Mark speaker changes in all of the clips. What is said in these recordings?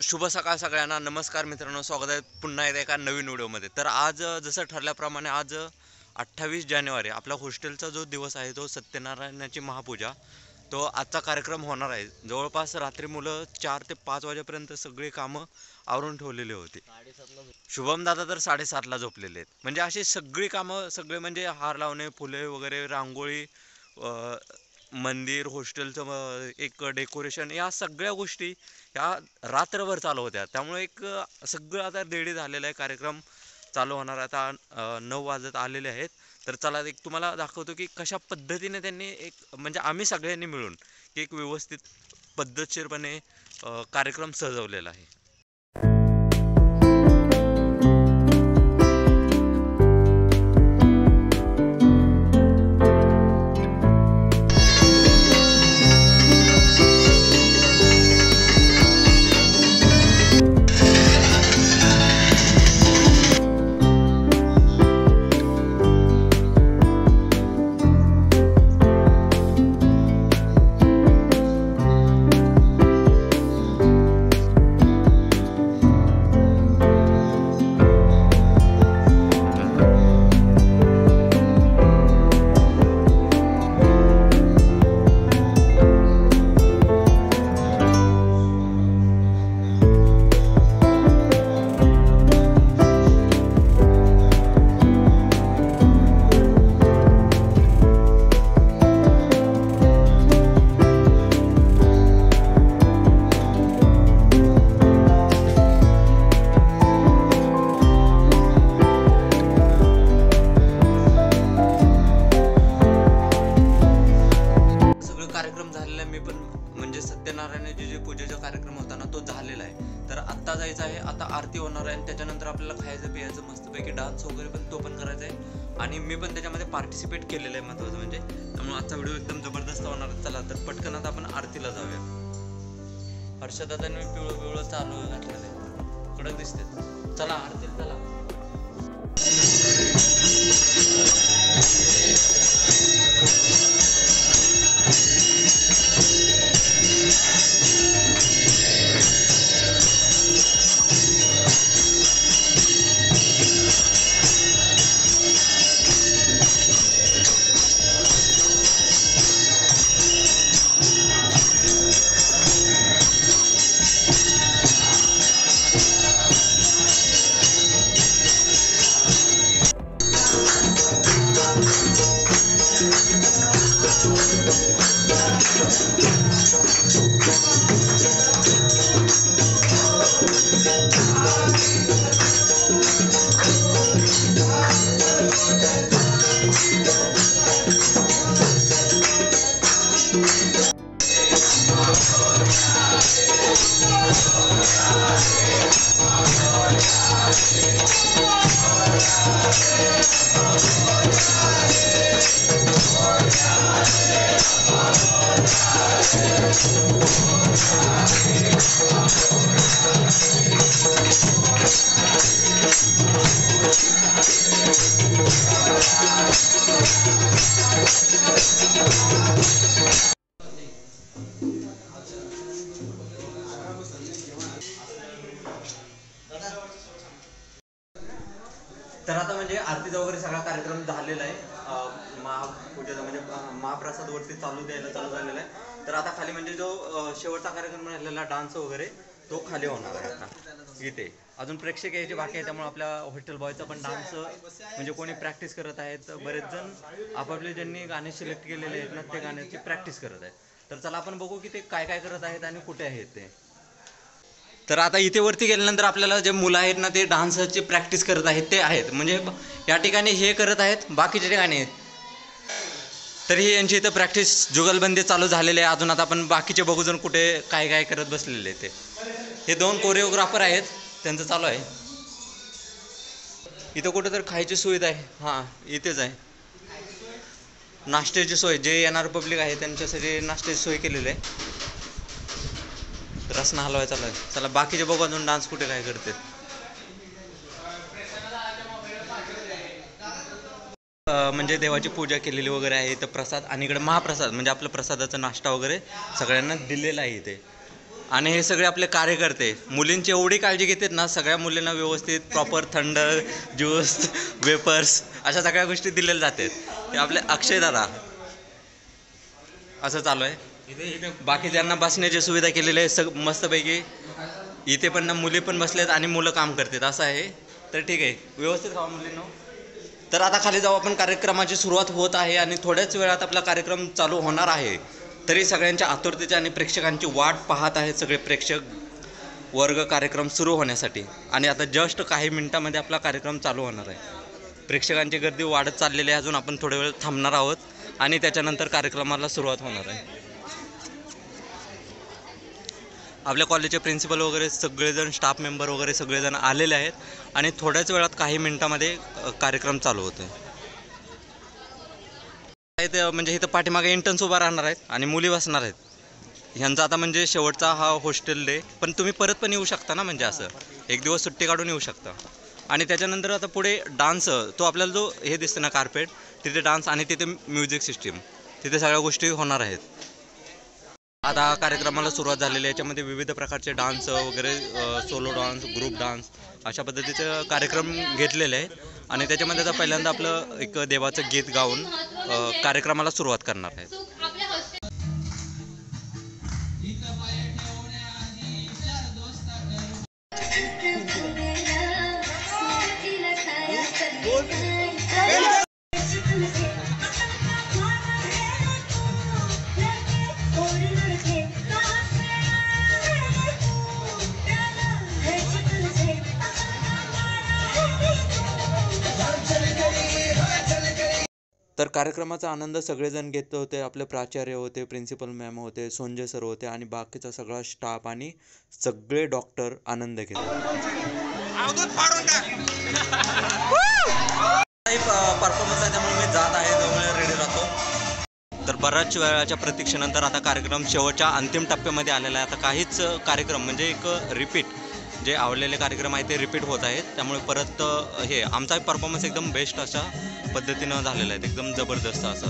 Speaker 1: शुभ सकाळ सगळ्यांना. नमस्कार मित्रांनो, स्वागत आहे पुन्हा एकदा एका नवीन व्हिडिओमध्ये. तर आज जसं ठरल्याप्रमाणे आज 28 जानेवारी आपला हॉस्टेलचा जो दिवस आहे तो सत्यनारायणाची महापूजा, तो आजचा कार्यक्रम होणार आहे. जवळपास रात्री मुलं 4 ते 5 वाजेपर्यंत सगळी कामं आवरून ठेवलेली होती. शुभम दादा तर 7:30ला झोपलेले आहेत. म्हणजे अशी सगळी कामं सगळे म्हणजे हार लावणे, फुले वगैरे, रांगोळी, मंदिर, हॉस्टेलचं एक डेकोरेशन, या सगळ्या गोष्टी ह्या रात्रभर चालू होत्या. त्यामुळे एक सगळं आता रेडी झालेलं आहे. कार्यक्रम चालू होणार आता 9 वाजत आलेले आहेत. तर चला एक तुम्हाला दाखवतो की कशा पद्धतीने त्यांनी एक म्हणजे आम्ही सगळ्यांनी मिळून एक व्यवस्थित पद्धतशीरपणे कार्यक्रम सजवलेला आहे. कार्यक्रम झालेला आहे. मी पण म्हणजे सत्यनारायणाची जे पूजेचा कार्यक्रम होता ना तो झालेला आहे. तर आत्ता जायचं आहे, आता आरती होणार आहे आणि त्याच्यानंतर आपल्याला खायचं प्यायचं मस्तपैकी डान्स वगैरे पण तो पण करायचा आहे. आणि मी पण त्याच्यामध्ये पार्टिसिपेट केलेलं आहे महत्त्वाचं म्हणजे. त्यामुळे आजचा व्हिडिओ एकदम जबरदस्त होणार. चला तर पटकन आता आपण आरतीला जाऊया. हर्षदादांनी पिवळं पिवळं चालू घातलेलं आहे, कडक दिसते. चला आरतीला चला. तर आता म्हणजे आरतीचा वगैरे सगळा कार्यक्रम झालेला आहे. महापूजेचा म्हणजे महाप्रसाद वरती चालू झालेला आहे. तर आता खाली म्हणजे जो शेवटचा कार्यक्रम राहिलेला डान्स वगैरे तो खाली होणार आहे. आता इथे अजून प्रेक्षक यायचे बाकी आहे. त्यामुळे आपल्या हॉस्टेल बॉयचा पण डान्स म्हणजे कोणी प्रॅक्टिस करत आहेत. बरेच जण आपापले ज्यांनी गाणे सिलेक्ट केलेले आहेत ना ते गाण्याची प्रॅक्टिस करत आहेत. तर चला आपण बघू की ते काय काय करत आहेत आणि कुठे आहेत ते. तर आता इथे वरती गेल्यानंतर आपल्याला जे मुलं आहेत ना ते डान्सची प्रॅक्टिस करत आहेत ते आहेत. म्हणजे या ठिकाणी हे करत आहेत, बाकीचे ठिकाणी आहेत. तर ही यांची इथं प्रॅक्टिस जुगलबंदी चालू झालेली आहे. अजून आता आपण बाकीचे बघू जण कुठे काय काय करत बसलेले ते. हे 2 कोरिओग्राफर आहेत, त्यांचं चालू आहे. इथं कुठं तर खायची सुविधा आहे. हां इथेच आहे. नाश्त्याची सोय, जे येणार पब्लिक आहे त्यांच्यासाठी नाश्त्याची सोय केलेली आहे. रसना हलवाय चालू आहे. चला बाकीचे बघू अजून डान्स कुठे काय करते. म्हणजे देवाची पूजा केलेली वगैरे आहे. इथं प्रसाद आणि इकडे महाप्रसाद म्हणजे आपलं प्रसादाचा नाश्ता वगैरे सगळ्यांना दिलेला आहे इथे. आणि हे सगळे आपले कार्यकर्ते मुलींची एवढी काळजी घेतात ना, सगळ्या मुलींना व्यवस्थित प्रॉपर थंड ज्यूस वेपर्स अशा सगळ्या गोष्टी दिलेल्या जातात. हे आपले अक्षय दादा असं चालू आहे. बाकी ज्यांना बसण्याची सुविधा केलेली आहे मस्तपैकी. इथे पण ना मुली पण बसलेत आणि मुलं काम करतात असं आहे. तर ठीक आहे, व्यवस्थित खावा मुलींनो. तर आता खाली जाऊ आपण. कार्यक्रमाची सुरुवात होत आहे आणि थोड्याच वेळात आपला कार्यक्रम चालू होणार आहे. तरी सगळ्यांच्या आतुरतेची आणि प्रेक्षकांची वाट पाहत आहेत सगळे प्रेक्षक वर्ग कार्यक्रम सुरू होण्यासाठी. आणि आता जस्ट काही मिनिटांमध्ये आपला कार्यक्रम चालू होणार आहे. प्रेक्षकांची गर्दी वाढत चाललेली आहे. अजून आपण थोड्या वेळ थांबणार आहोत आणि त्याच्यानंतर कार्यक्रमाला सुरुवात होणार आहे. आपल्या कॉलेजचे प्रिन्सिपल वगैरे सगळेजण, स्टाफ मेंबर वगैरे सगळेजण आलेले आहेत आणि थोड्याच वेळात काही मिनिटांमध्ये कार्यक्रम चालू होतो. म्हणजे इथं पाठीमागे इंटर्न्स उभा राहणार आहेत आणि मुली बसणार आहेत. ह्यांचा आता म्हणजे शेवटचा हा हॉस्टेल डे. पण तुम्ही परत पण येऊ शकता ना, म्हणजे असं एक दिवस सुट्टी काढून येऊ शकता. आणि त्याच्यानंतर आता पुढे डान्स, तो आपल्याला जो हे दिसतं ना कार्पेट, तिथे डान्स आणि तिथे म्युझिक सिस्टीम, तिथे सगळ्या गोष्टी होणार आहेत. आता कार्यक्रमाला सुरुवात झालेली आहे. याच्यामध्ये विविध प्रकारचे डान्स वगैरे, सोलो डान्स, ग्रुप डान्स अशा पद्धतीचे कार्यक्रम घेतलेले आहेत. आणि त्याच्यामध्ये आता पहिल्यांदा आपलं एक देवाचं गीत गाऊन कार्यक्रमाला सुरुवात करणार आहेत. तर कार्यक्रमाचा आनंद सगळेजण घेत होते. आपले प्राचार्य होते, प्रिन्सिपल मॅम होते, सोंजे सर होते आणि बाकीचा सगळा स्टाफ आणि सगळे डॉक्टर आनंद घेत. परफॉर्मन्स आहे त्यामुळे मी जात आहे, त्यामुळे रेडी राहतो. तर बऱ्याच वेळाच्या प्रतीक्षेनंतर आता कार्यक्रम शेवटच्या अंतिम टप्प्यामध्ये आलेला आहे. आता काहीच कार्यक्रम म्हणजे एक रिपीट, जे आवडलेले कार्यक्रम आहेत ते रिपीट होत आहेत. त्यामुळे परत हे आमचा परफॉर्मन्स एकदम बेस्ट अशा पद्धतीनं झालेला आहे, एकदम जबरदस्त असं.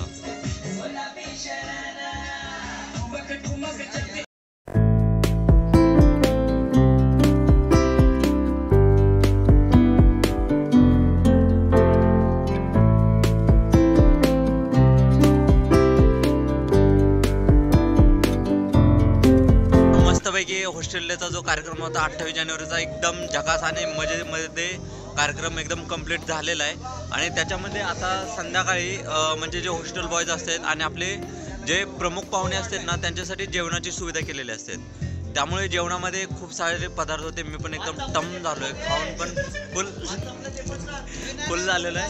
Speaker 1: मस्तपैकी हॉस्टेल डेचा जो कार्यक्रम होता 28 जानेवारीचा, एकदम झकास आणि मजेमध्ये कार्यक्रम एकदम कंप्लीट झालेला आहे. आणि त्याच्यामध्ये आता संध्याकाळी म्हणजे जे हॉस्टेल बॉयज असतात आणि आपले जे प्रमुख पाहुणे असतात ना, त्यांच्यासाठी जेवणाची सुविधा केलेली असते. त्यामुळे जेवणामध्ये खूप सारे पदार्थ होते. मी पण एकदम टम झालो आहे, खाऊन पण फुल झालेलं आहे.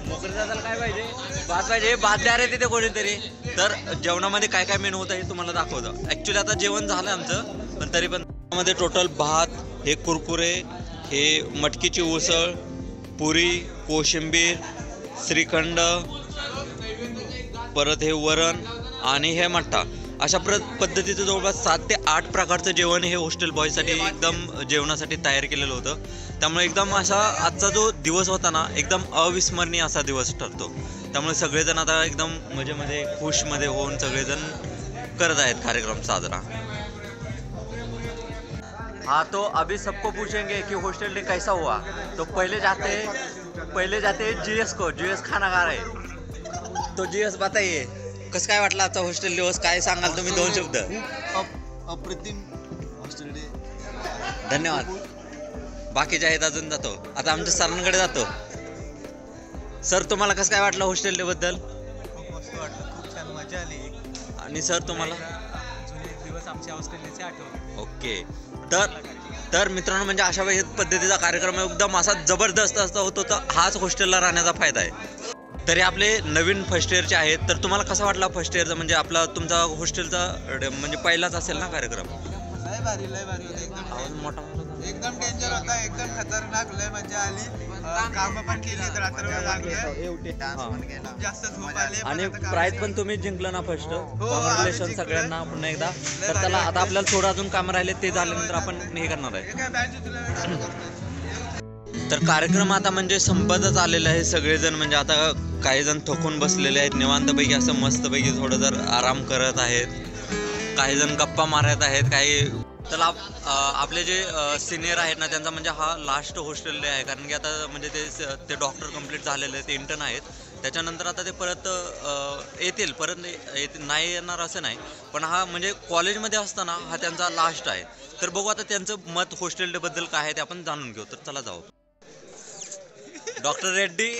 Speaker 1: मोकळी जाताला काय पाहिजे, भात पाहिजे, भात द्या रे तिथे कोणीतरी. तर जेवणामध्ये काय काय मेनू होता हे तुम्हाला दाखवतं. ॲक्च्युली आता जेवण झालं आमचं, पण तरी पण त्यामध्ये टोटल भात, हे कुरकुरे, हे मटकीची उसळ, पुरी, कोशिंबीर, श्रीखंड, परत हे वरण आणि हे मठ्ठा, अशा पद्धतीचं जवळपास 7 ते 8 प्रकारचं जेवण हे हॉस्टेल बॉयसाठी एकदम जेवणासाठी तयार केलेलं होतं. त्यामुळे एकदम असा आजचा जो दिवस होता ना, एकदम अविस्मरणीय असा दिवस ठरतो. त्यामुळे सगळेजण आता एकदम मजेमध्ये खुशमध्ये होऊन सगळेजण करत आहेत कार्यक्रम साजरा. हाँ, तो अभी सबको पूछेंगे कि हॉस्टल डे कैसा हुआ. तो पहले जाते जीएस को, जीएस खाना खा रहे. तो जीएस बताइए, कसं काय वाटलं आजचा हॉस्टेल दिवस, काय सांगाल तुम्ही 2 शब्द.
Speaker 2: अप्रतिम हॉस्टेल डे.
Speaker 1: धन्यवाद. बाकीचे आहेत अजून जातो. आता आमच्या सरांकडे जातो. सर, तुम्हाला कसं काय वाटलं हॉस्टेल डे बद्दल.
Speaker 2: खूप मस्त वाटलं, खूप छान मजा आली.
Speaker 1: आणि सर तुम्हाला
Speaker 2: जुने दिवस आमच्या हॉस्टेल डेचे आठवले.
Speaker 1: ओके. तर मित्रांनो, म्हणजे अशा पद्धतीचा कार्यक्रम एकदम असा जबरदस्त असता होतो. तर हाच हॉस्टेलला राहण्याचा फायदा आहे. तरी आपले नवीन फर्स्ट इयरचे आहेत, तर तुम्हाला कसा वाटला फर्स्ट इयरचा, म्हणजे आपला तुमचा हॉस्टेलचा म्हणजे पहिलाच असेल ना कार्यक्रम.
Speaker 2: लय भारी होता, एकदम डेंजर होता, एकदम खतरनाक, लय मजा आली. काम पण केली, रात्रभर जास्त झोप आली.
Speaker 1: आणि प्राइज पण तुम्ही जिंकलं ना फर्स्ट. कॉंग्रॅच्युलेशन सगळ्यांना पुन्हा एकदा. तर त्याला आता आपल्याला थोडं अजून काम राहिले, ते झाल्यानंतर आपण हे करणार आहे. तर कार्यक्रम आता म्हणजे संपतच आलेला आहे. सगळेजण म्हणजे आता काही जण थकून बसलेले आहेत, निवांतपैकी असं मस्तपैकी थोडं जर आराम करत आहेत. काही जण गप्पा मारत आहेत, काही तर आपले जे सिनियर आहेत ना त्यांचा म्हणजे हा लास्ट हॉस्टेल डे आहे. कारण की आता म्हणजे ते डॉक्टर कंप्लीट झालेले आहेत, ते इंटर्न आहेत. त्याच्यानंतर आता ते परत येतील, नाही येणार असं नाही, पण हा म्हणजे कॉलेजमध्ये असताना हा त्यांचा लास्ट आहे. तर बघू आता त्यांचं मत हॉस्टेल डे बद्दल काय आहे ते आपण जाणून घेऊ. तर चला जाऊ. डॉक्टर रेड्डी,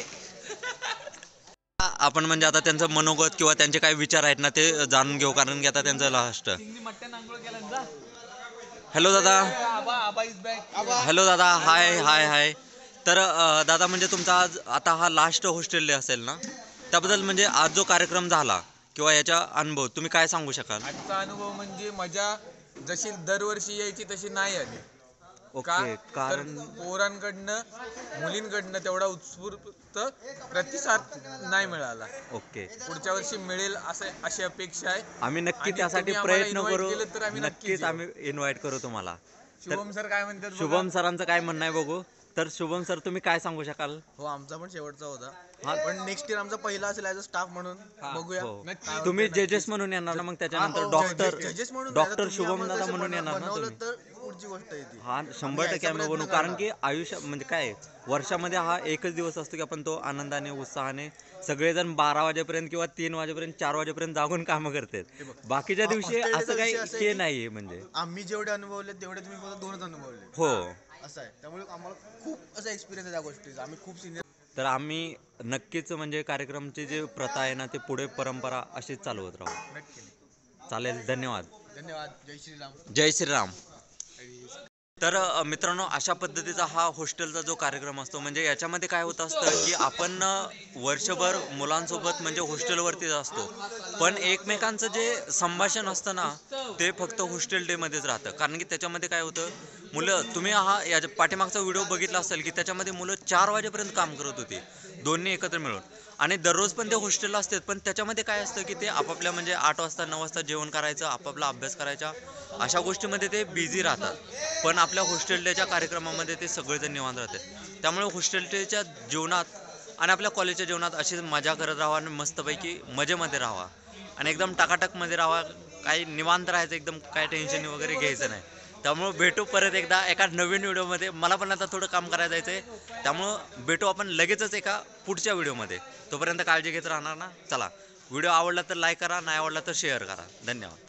Speaker 1: आपण म्हणजे आता त्यांचं मनोगत किंवा त्यांचे काय विचार आहेत ना ते जाणून घेऊ, कारण की आता त्यांचं लास्ट. हॅलो दादा. हॅलो दादा. हाय हाय हाय. तर दादा म्हणजे तुमचा आज आता हा लास्ट हॉस्टेल डे असेल ना, त्याबद्दल म्हणजे आज जो कार्यक्रम झाला किंवा याचा अनुभव तुम्ही काय सांगू शकाल?
Speaker 3: आजचा अनुभव म्हणजे मजा जशी दरवर्षी यायची तशी नाही आली.
Speaker 1: ओके.
Speaker 3: तर
Speaker 1: कारण
Speaker 3: पोरांकडनं मुलींकडनं तेवढा उत्स्फूर्त प्रतिसाद नाही मिळाला.
Speaker 1: ओके.
Speaker 3: पुढच्या वर्षी मिळेल अशी अपेक्षा आहे.
Speaker 1: आम्ही नक्की
Speaker 3: आणि
Speaker 1: त्यासाठी
Speaker 3: तुम्ही आम्हाला
Speaker 1: प्रयत्न
Speaker 3: invite
Speaker 1: करू.
Speaker 3: केलं तर आम्ही
Speaker 1: नक्कीच
Speaker 3: येऊ.
Speaker 1: आम्ही इन्व्हाइट करू तुम्हाला.
Speaker 3: शुभम सर काय म्हणतात बघा.
Speaker 1: शुभम सरांचं काय म्हणणं आहे बघू. तर शुभम सर तुम्ही काय सांगू शकाल?
Speaker 2: हो, आमचा पण शेवटचा होता,
Speaker 1: हा.
Speaker 2: पण नेक्स्ट इयर आमचा पहिला असेल ॲज अ स्टाफ म्हणून. बघूया.
Speaker 1: हो.
Speaker 3: नक्की.
Speaker 1: तुम्ही जजेस म्हणून येणार ना, मग त्याच्यानंतर डॉक्टर शुभम दादा म्हणून येणार ना तुम्ही?
Speaker 2: तर पुढची गोष्ट येते.
Speaker 1: हा 100% आम्ही बनवू. कारण की आयुष्य म्हणजे काय आहे, वर्षामध्ये हा एकच दिवस असतो की आपण तो आनंदाने उत्साहाने सगळेजण 12 वाजेपर्यंत किंवा 3 वाजेपर्यंत 4 वाजेपर्यंत जागून कामं करतात. बाकीच्या दिवशी
Speaker 2: hostel day
Speaker 1: असं
Speaker 2: चा
Speaker 1: काही
Speaker 2: विषय असा आहे
Speaker 1: हे
Speaker 2: की
Speaker 1: नाहीये म्हणजे.
Speaker 2: आम्ही जेवढे अनुभवले तेवढे तुम्ही फक्त 2च अनुभवले.
Speaker 1: हो.
Speaker 2: असं आहे, त्यामुळे आम्हाला खूप असा एक्सपिरियन्स आहे त्या गोष्टीचा. आम्ही खूप सिनियर.
Speaker 1: तर आम्ही नक्कीच म्हणजे कार्यक्रमची जी प्रथा आहे ना ते पुढे परंपरा अशीच चालवत राहू.
Speaker 2: नक्की.
Speaker 1: चालेल. धन्यवाद.
Speaker 2: धन्यवाद. जय श्रीराम.
Speaker 1: जय श्रीराम. तर मित्रांनो, अशा पद्धतीचा हा हॉस्टेलचा जो कार्यक्रम असतो म्हणजे याच्यामध्ये काय होत असतं की आपण वर्षभर मुलांसोबत म्हणजे हॉस्टेलवरतीच असतो, पण एकमेकांचं जे संभाषण असतं ना ते फक्त हॉस्टेल डेमध्येच राहतं. कारण की त्याच्यामध्ये काय होतं, मुलं तुम्ही याच्या पाठीमागचा व्हिडिओ बघितला असेल की त्याच्यामध्ये मुलं 4 वाजेपर्यंत काम करत होती, दोन्ही एकत्र मिळून. आणि दररोज पण ते हॉस्टेलला असतात, पण त्याच्यामध्ये काय असतं की ते आपापल्या म्हणजे 8 वाजता 9 वाजता जेवण करायचं, आपापला अभ्यास करायचा, अशा गोष्टीमध्ये ते बिझी राहतात. पण आपल्या हॉस्टेल डेच्या कार्यक्रमामध्ये ते सगळेजण निवांत राहतात. त्यामुळे हॉस्टेल डेच्या जीवनात आणि आपल्या कॉलेजच्या जीवनात अशीच मजा करत राहा आणि मस्तपैकी मजेमध्ये राहा आणि एकदम टाकाटकमध्ये राहा. काही निवांत राहायचं, एकदम काय टेन्शन वगैरे घ्यायचं नाही. त्यामुळं भेटू परत एकदा एका नवीन व्हिडिओमध्ये. मला पण आता थोडं काम करायला जायचं आहे, त्यामुळं भेटू आपण लगेचच एका पुढच्या व्हिडिओमध्ये. तोपर्यंत काळजी घेत राहणार ना. चला, व्हिडिओ आवडला तर लाईक करा, नाही आवडला तर शेअर करा. धन्यवाद.